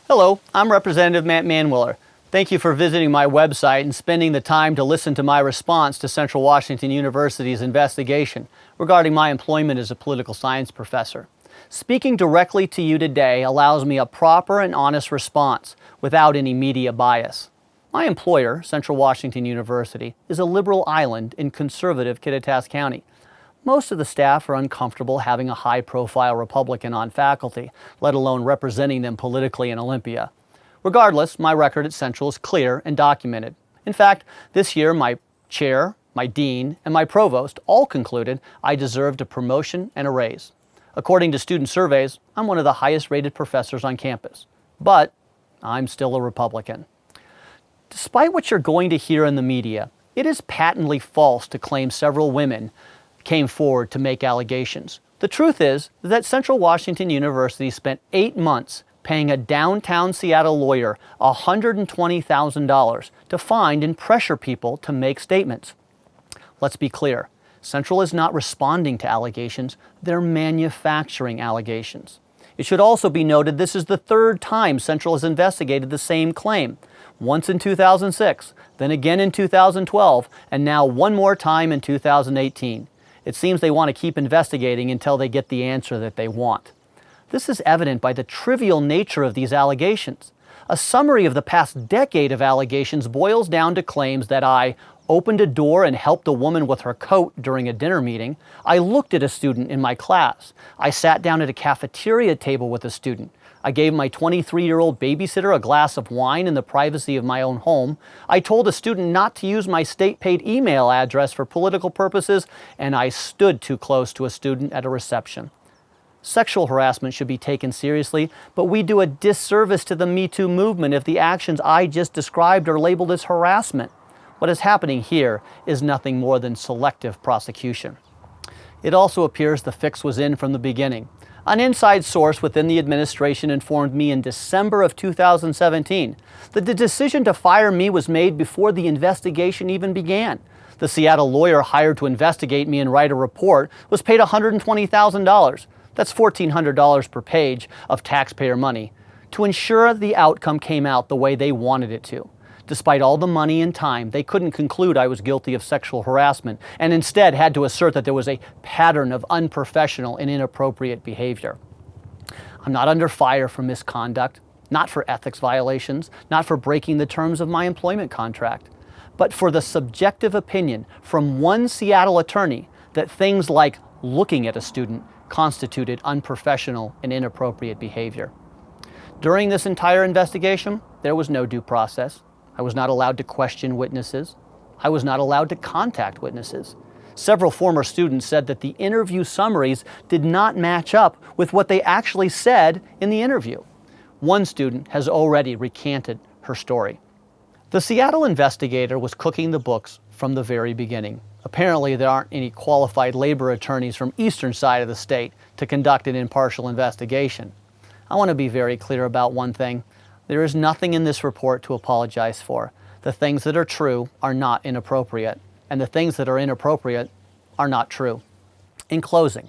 Hello, I'm Representative Matt Manweller. Thank you for visiting my website and spending the time to listen to my response to Central Washington University's investigation regarding my employment as a political science professor. Speaking directly to you today allows me a proper and honest response without any media bias. My employer, Central Washington University, is a liberal island in conservative Kittitas County. Most of the staff are uncomfortable having a high-profile Republican on faculty, let alone representing them politically in Olympia. Regardless, my record at Central is clear and documented. In fact, this year my chair, my dean, and my provost all concluded I deserved a promotion and a raise. According to student surveys, I'm one of the highest-rated professors on campus. But I'm still a Republican. Despite what you're going to hear in the media, it is patently false to claim several women came forward to make allegations. The truth is that Central Washington University spent 8 months paying a downtown Seattle lawyer $120,000 to find and pressure people to make statements. Let's be clear, Central is not responding to allegations, they're manufacturing allegations. It should also be noted this is the third time Central has investigated the same claim. Once in 2006, then again in 2012, and now one more time in 2018. It seems they want to keep investigating until they get the answer that they want. This is evident by the trivial nature of these allegations. A summary of the past decade of allegations boils down to claims that I opened a door and helped a woman with her coat during a dinner meeting. I looked at a student in my class. I sat down at a cafeteria table with a student. I gave my 23-year-old babysitter a glass of wine in the privacy of my own home. I told a student not to use my state-paid email address for political purposes, and I stood too close to a student at a reception. Sexual harassment should be taken seriously, but we do a disservice to the Me Too movement if the actions I just described are labeled as harassment. What is happening here is nothing more than selective prosecution. It also appears the fix was in from the beginning. An inside source within the administration informed me in December of 2017 that the decision to fire me was made before the investigation even began. The Seattle lawyer hired to investigate me and write a report was paid $120,000. That's $1,400 per page of taxpayer money to ensure the outcome came out the way they wanted it to. Despite all the money and time, they couldn't conclude I was guilty of sexual harassment and instead had to assert that there was a pattern of unprofessional and inappropriate behavior. I'm not under fire for misconduct, not for ethics violations, not for breaking the terms of my employment contract, but for the subjective opinion from one Seattle attorney that things like looking at a student constituted unprofessional and inappropriate behavior. During this entire investigation, there was no due process. I was not allowed to question witnesses. I was not allowed to contact witnesses. Several former students said that the interview summaries did not match up with what they actually said in the interview. One student has already recanted her story. The Seattle investigator was cooking the books from the very beginning. Apparently, there aren't any qualified labor attorneys from eastern side of the state to conduct an impartial investigation. I want to be very clear about one thing. There is nothing in this report to apologize for. The things that are true are not inappropriate, and the things that are inappropriate are not true. In closing,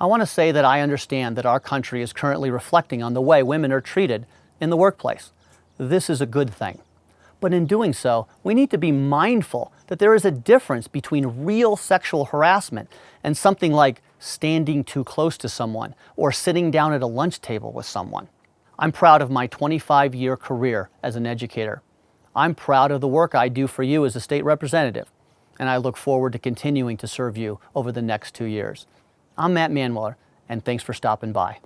I want to say that I understand that our country is currently reflecting on the way women are treated in the workplace. This is a good thing. But in doing so, we need to be mindful that there is a difference between real sexual harassment and something like standing too close to someone or sitting down at a lunch table with someone. I'm proud of my 25-year career as an educator. I'm proud of the work I do for you as a state representative, and I look forward to continuing to serve you over the next 2 years. I'm Matt Manweller, and thanks for stopping by.